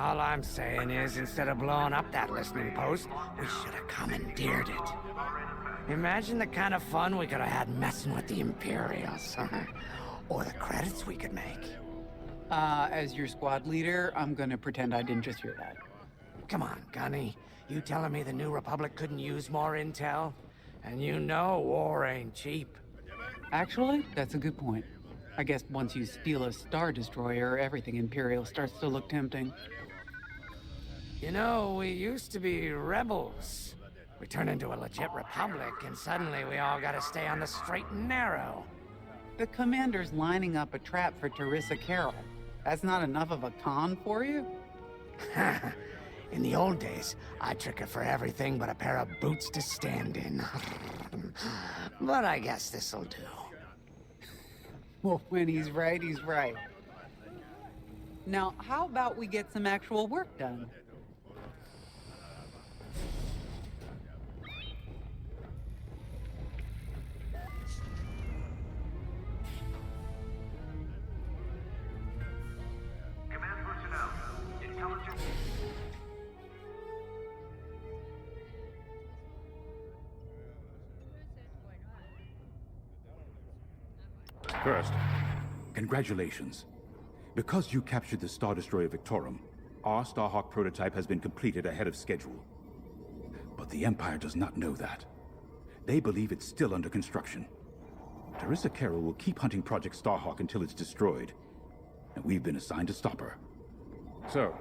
All I'm saying is, instead of blowing up that listening post, we should have commandeered it. Imagine the kind of fun we could have had messing with the Imperials. Or the credits we could make. As your squad leader, I'm gonna pretend I didn't just hear that. Come on, Gunny. You telling me the New Republic couldn't use more intel? And you know war ain't cheap. Actually, that's a good point. I guess once you steal a Star Destroyer, everything Imperial starts to look tempting. You know, we used to be rebels. We turned into a legit republic, and suddenly we all gotta stay on the straight and narrow. The commander's lining up a trap for Teresa Carroll. That's not enough of a con for you? In the old days, I'd trick her for everything but a pair of boots to stand in. But I guess this'll do. Well, when he's right, he's right. Now, how about we get some actual work done? Command personnel, intelligence. First, congratulations. Because you captured the Star Destroyer Victorum, our Starhawk prototype has been completed ahead of schedule. But the Empire does not know that. They believe it's still under construction. Teresa Carroll will keep hunting Project Starhawk until it's destroyed, and we've been assigned to stop her. So,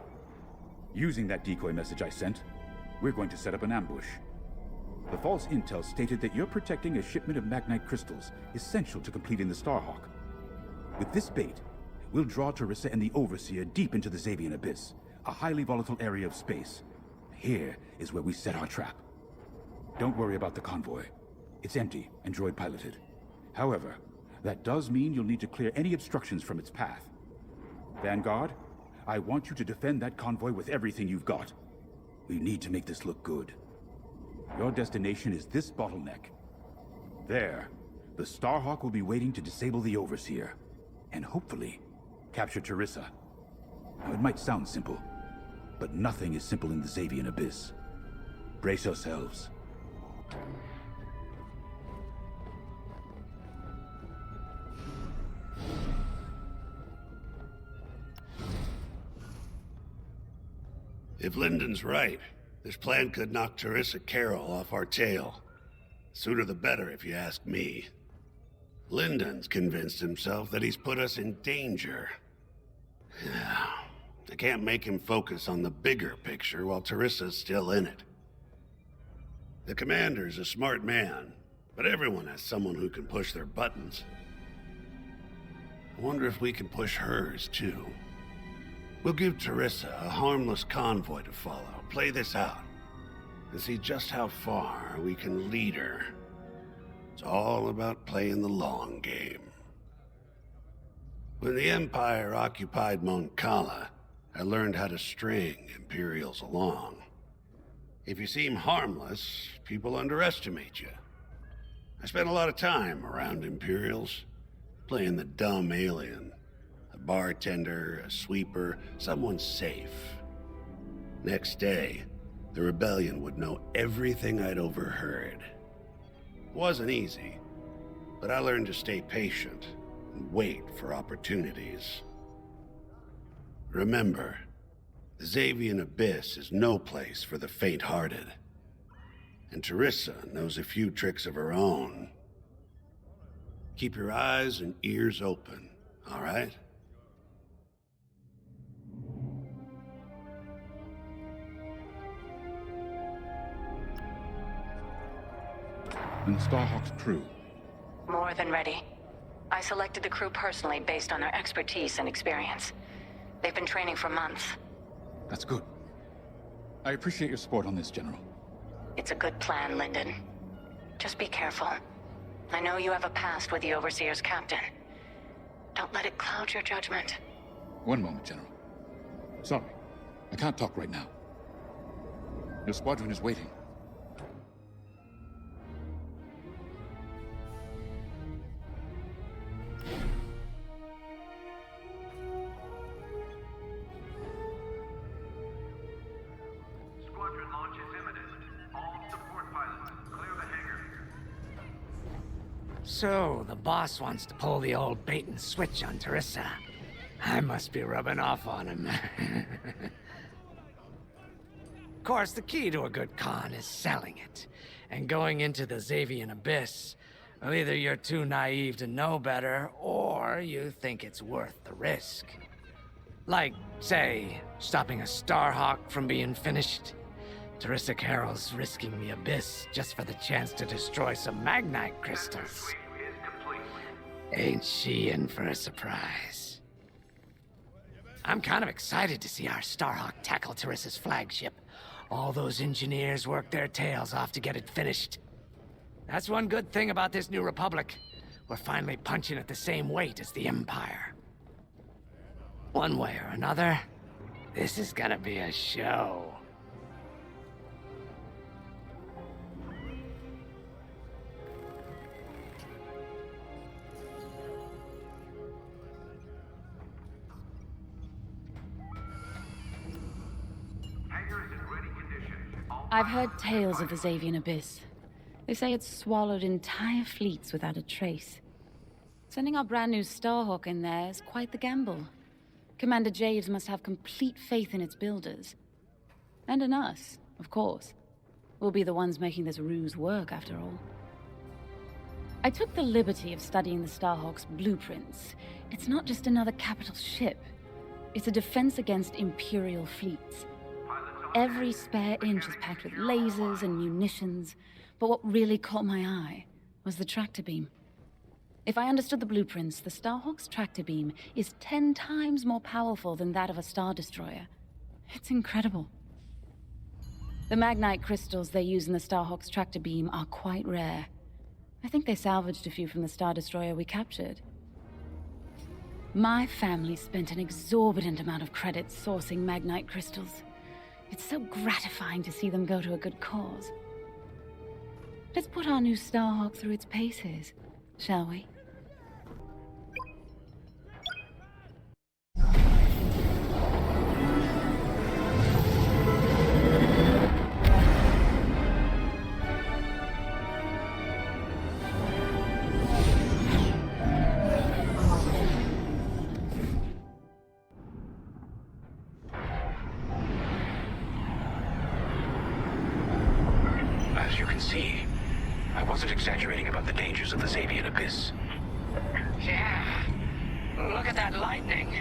using that decoy message I sent, we're going to set up an ambush. The false intel stated that you're protecting a shipment of Magnite crystals, essential to completing the Starhawk. With this bait, we'll draw Teresa and the Overseer deep into the Xavian Abyss, a highly volatile area of space. Here is where we set our trap. Don't worry about the convoy. It's empty and droid-piloted. However, that does mean you'll need to clear any obstructions from its path. Vanguard, I want you to defend that convoy with everything you've got. We need to make this look good. Your destination is this bottleneck. There, the Starhawk will be waiting to disable the Overseer, and hopefully, capture Teresa. Now, it might sound simple, but nothing is simple in the Xavian Abyss. Brace yourselves. If Lyndon's right, this plan could knock Teresa Carroll off our tail. Sooner the better, if you ask me. Lyndon's convinced himself that he's put us in danger. I can't make him focus on the bigger picture while Teresa's still in it. The commander's a smart man, but everyone has someone who can push their buttons. I wonder if we can push hers, too. We'll give Teresa a harmless convoy to follow, play this out, and see just how far we can lead her. It's all about playing the long game. When the Empire occupied Mon Cala, I learned how to string Imperials along. If you seem harmless, people underestimate you. I spent a lot of time around Imperials, playing the dumb alien. A bartender, a sweeper, someone safe. Next day, the rebellion would know everything I'd overheard. It wasn't easy, but I learned to stay patient and wait for opportunities. Remember, the Xavian Abyss is no place for the faint-hearted. And Teresa knows a few tricks of her own. Keep your eyes and ears open, all right? And Starhawk's crew. More than ready. I selected the crew personally based on their expertise and experience. They've been training for months. That's good. I appreciate your support on this, General. It's a good plan, Lyndon. Just be careful. I know you have a past with the Overseer's captain. Don't let it cloud your judgment. One moment, General. Sorry, I can't talk right now. Your squadron is waiting. So, the boss wants to pull the old bait and switch on Teresa. I must be rubbing off on him. Of course, the key to a good con is selling it. And going into the Xavian Abyss, well, either you're too naive to know better, or you think it's worth the risk. Like, say, stopping a Starhawk from being finished. Teresa Carroll's risking the Abyss just for the chance to destroy some Magnite crystals. Ain't she in for a surprise? I'm kind of excited to see our Starhawk tackle Teresa's flagship. All those engineers work their tails off to get it finished. That's one good thing about this new Republic. We're finally punching at the same weight as the Empire. One way or another, this is gonna be a show. I've heard tales of the Xavian Abyss. They say it's swallowed entire fleets without a trace. Sending our brand new Starhawk in there is quite the gamble. Commander Javes must have complete faith in its builders. And in us, of course. We'll be the ones making this ruse work, after all. I took the liberty of studying the Starhawk's blueprints. It's not just another capital ship. It's a defense against Imperial fleets. Every spare inch is packed with lasers and munitions, but what really caught my eye was the tractor beam. If I understood the blueprints, the Starhawk's tractor beam is 10 times more powerful than that of a Star Destroyer. It's incredible. The Magnite crystals they use in the Starhawk's tractor beam are quite rare. I think they salvaged a few from the Star Destroyer we captured. My family spent an exorbitant amount of credits sourcing Magnite crystals. It's so gratifying to see them go to a good cause. Let's put our new Starhawk through its paces, shall we? As you can see, I wasn't exaggerating about the dangers of the Xavian Abyss. Yeah. Look at that lightning.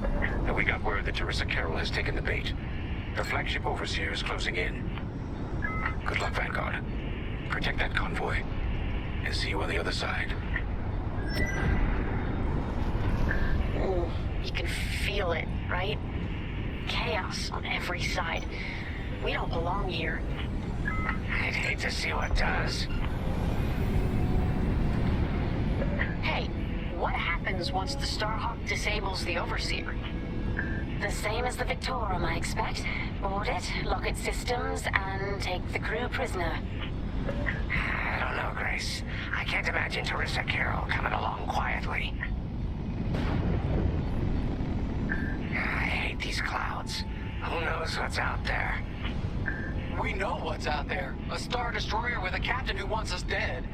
And we got word that Teresa Carroll has taken the bait. Her flagship overseer is closing in. Good luck, Vanguard. Protect that convoy. And see you on the other side. Ooh, you can feel it, right? Chaos on every side. We don't belong here. I'd hate to see what does. Hey, what happens once the Starhawk disables the Overseer? The same as the Victorum, I expect. Board it, lock its systems, and take the crew prisoner. I don't know, Grace. I can't imagine Teresa Carroll coming along quietly. I hate these clouds. Who knows what's out there? We know what's out there. A Star Destroyer with a captain who wants us dead.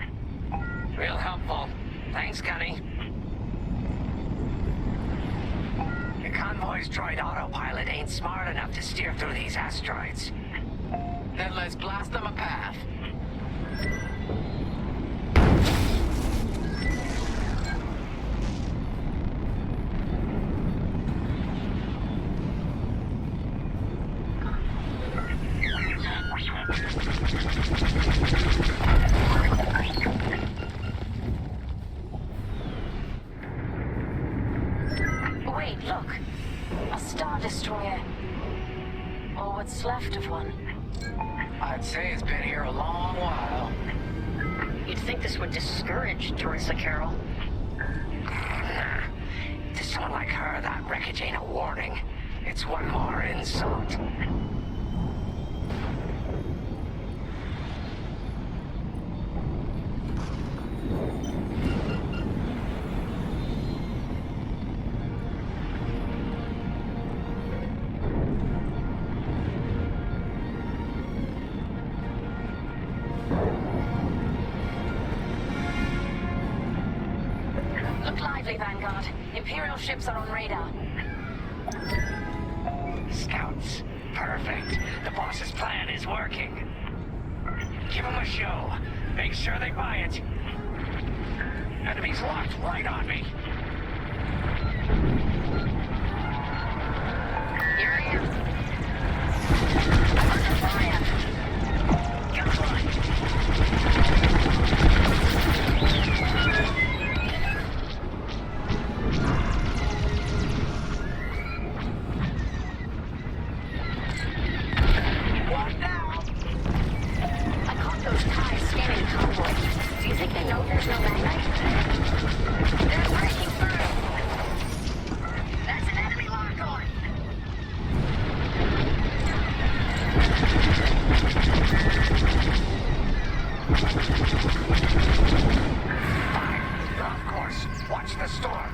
Real helpful. Thanks, Gunny. The convoy's droid autopilot ain't smart enough to steer through these asteroids. Then let's blast them a path. Wait, look. A Star Destroyer. Or what's left of one. I'd say it's been here a long while. You'd think this would discourage Teresa Carroll. To someone like her, that wreckage ain't a warning. It's one more insult. Vanguard. Imperial ships are on radar. Scouts. Perfect. The boss's plan is working. Give them a show. Make sure they buy it. Enemies locked right on me. Here I am. I'm under fire. Come on. What now? I caught those ties scanning the convoy. Do you think they know there's no magnite? They're breaking through. That's an enemy lock on. Fine. You're off course. Watch the storm.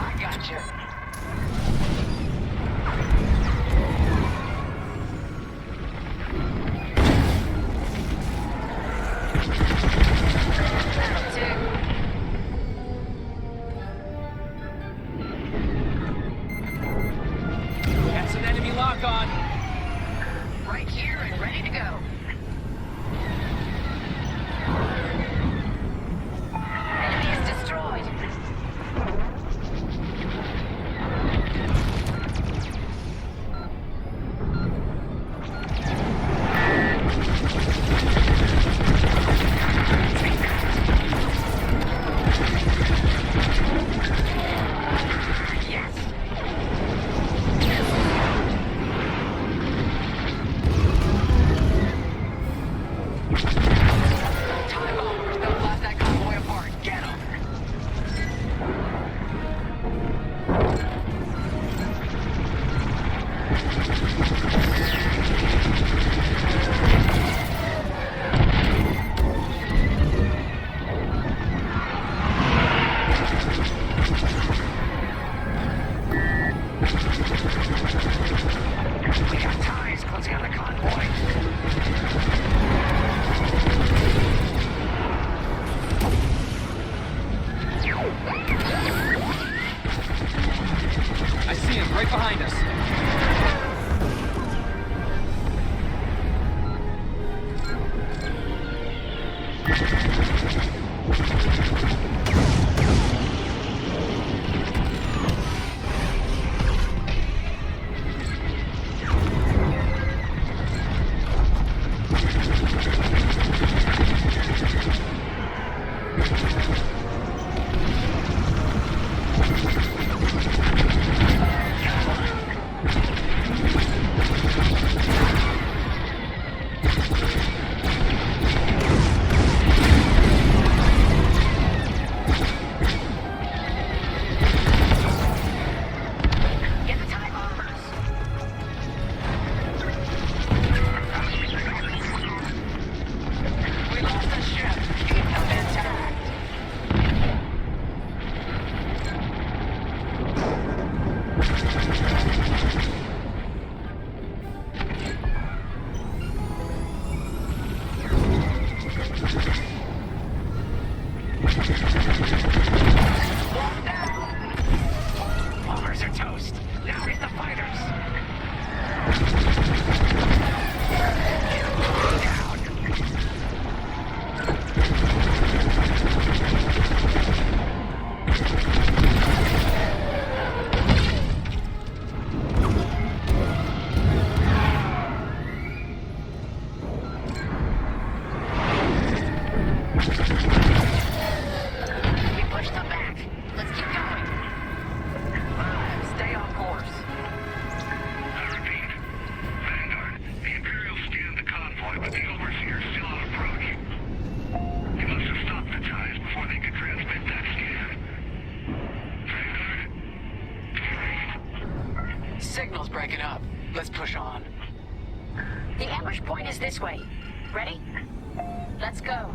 I got you. That'll do. That's an enemy lock on. Right here and ready to go. Enemy is destroyed. Time bombers. They'll blast that convoy apart. Get them. We got ties closing on the convoy. I see him right behind us. Get the tie bombers. We lost a ship. Keep them intact. Bombers are toast. Now hit the fighters. We pushed them back. Let's keep going. Stay on course. I repeat. Vanguard, the Imperials scanned the convoy, but the Overseer's still on approach. They must have stopped the ties before they could transmit that scan. Vanguard? Signal's breaking up. Let's push on. The ambush point is this way. Ready? Let's go.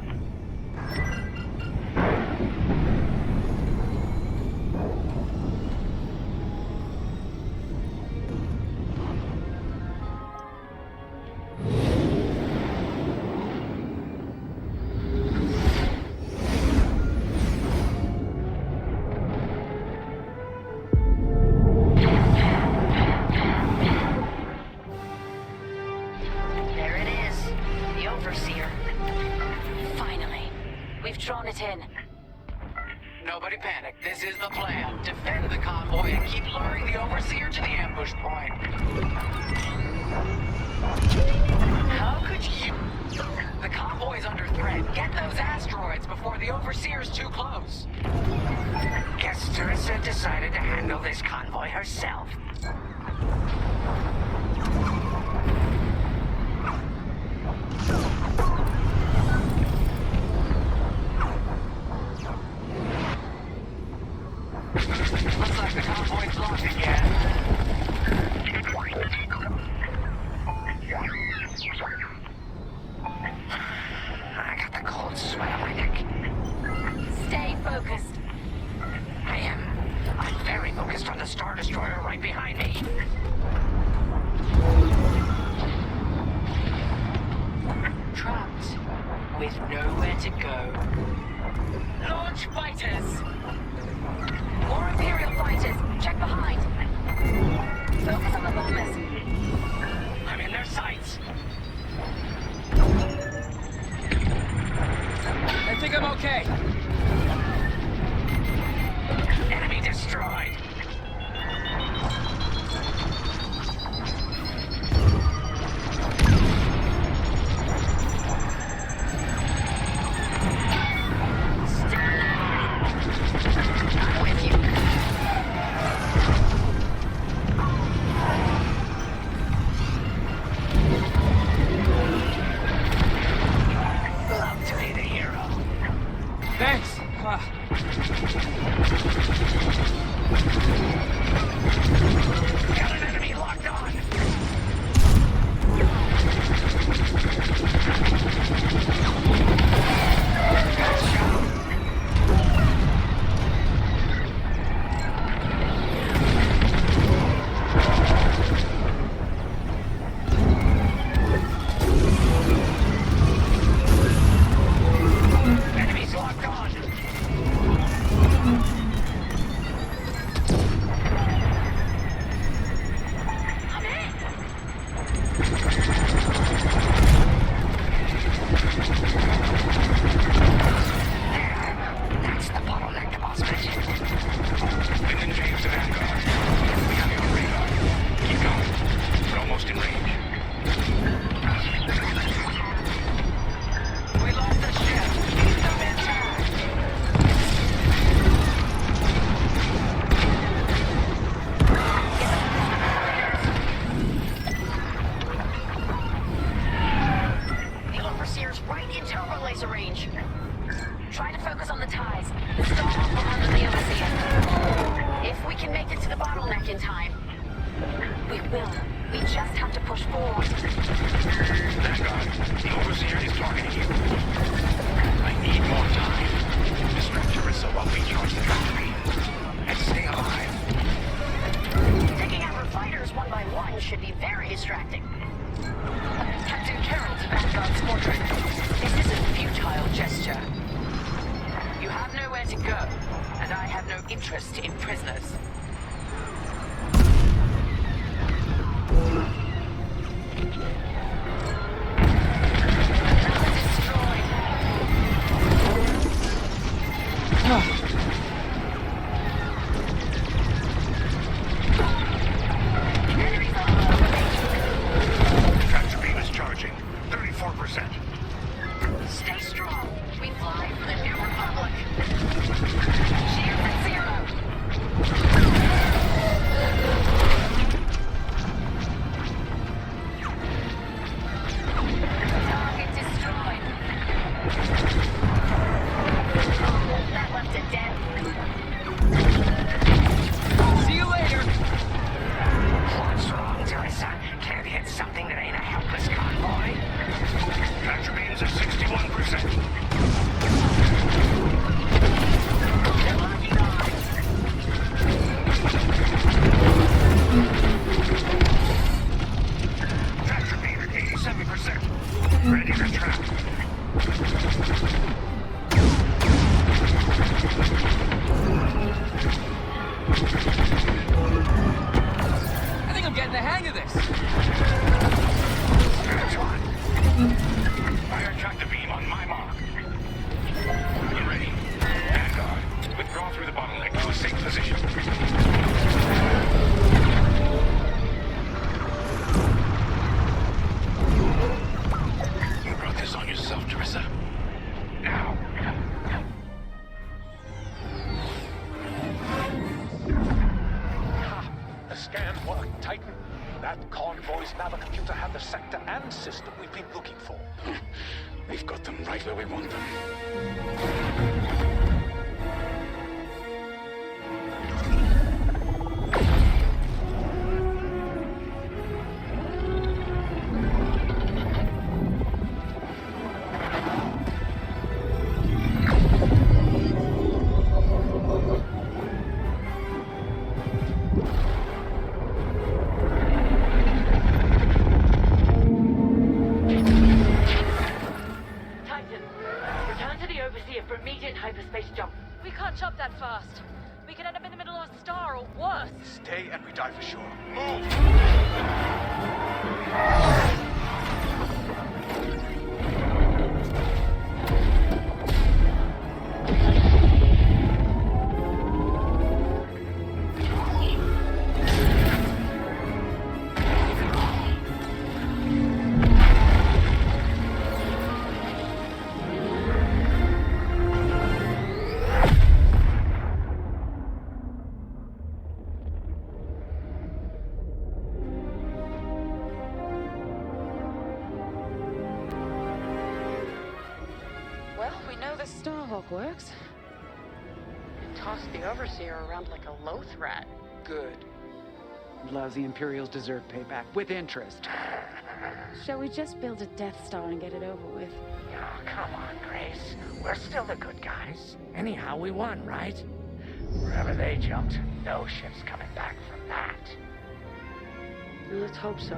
Overseer. Finally. We've drawn it in. Nobody panic. This is the plan. Defend the convoy and keep luring the Overseer to the ambush point. How could you... The convoy's under threat. Get those asteroids before the Overseer's too close. Guess Teresa decided to handle this convoy herself. Looks like the convoy's blocked again. I got the cold sweat on my neck. Stay focused. I am. I'm very focused on the Star Destroyer right behind me. Trapped. With nowhere to go. Launch fighters! More Imperial fighters. Check behind. Focus on the bombers. I'm in their sights. I think I'm okay. Enemy destroyed. I'm with you. Love to be the hero. Thanks. Got an enemy locked on. Enemies locked on. I'm in. That's the bottleneck the boss mentioned. Within James and Vanguard. We have you on radar. Keep going. We're almost in range. We lost the ship. Keep them intact. The Overseer's right in turbo laser range. Try to focus on the ties. The Starhawk will handle the Overseer. If we can make it to the bottleneck in time. We will. We just have to push forward. Vanguard, the Overseer is targeting you. I need more time. Distract Teresa while we charge the factory. And stay alive. Taking out her fighters one by one should be very distracting. Captain Carroll to Vanguard Squadron. This is a futile gesture. You have nowhere to go, and I have no interest in prisoners. Enemies all over me. Tractor beam is charging. 34%. Stay strong. We fly for the New Republic. Shield at 0. Target destroyed. That left it dead. See you later. What's wrong, Teresa? Can't hit something that ain't a helpless convoy? Tractor beam's at 61%. They're locking on. Tractor beam at 87%. Ready to trap. I think I'm getting the hang of this. That's one. team looking for? We've got them right where we want them. Titan, return to the Overseer for immediate hyperspace jump. We can't jump that fast. We could end up in the middle of a star or worse. Stay and we die for sure. Move! Well, we know the Starhawk works. Toss the Overseer around like a loath rat. Good. Lousy Imperials deserve payback, with interest. Shall we just build a Death Star and get it over with? Oh, come on, Grace. We're still the good guys. Anyhow, we won, right? Wherever they jumped, no ship's coming back from that. Let's hope so.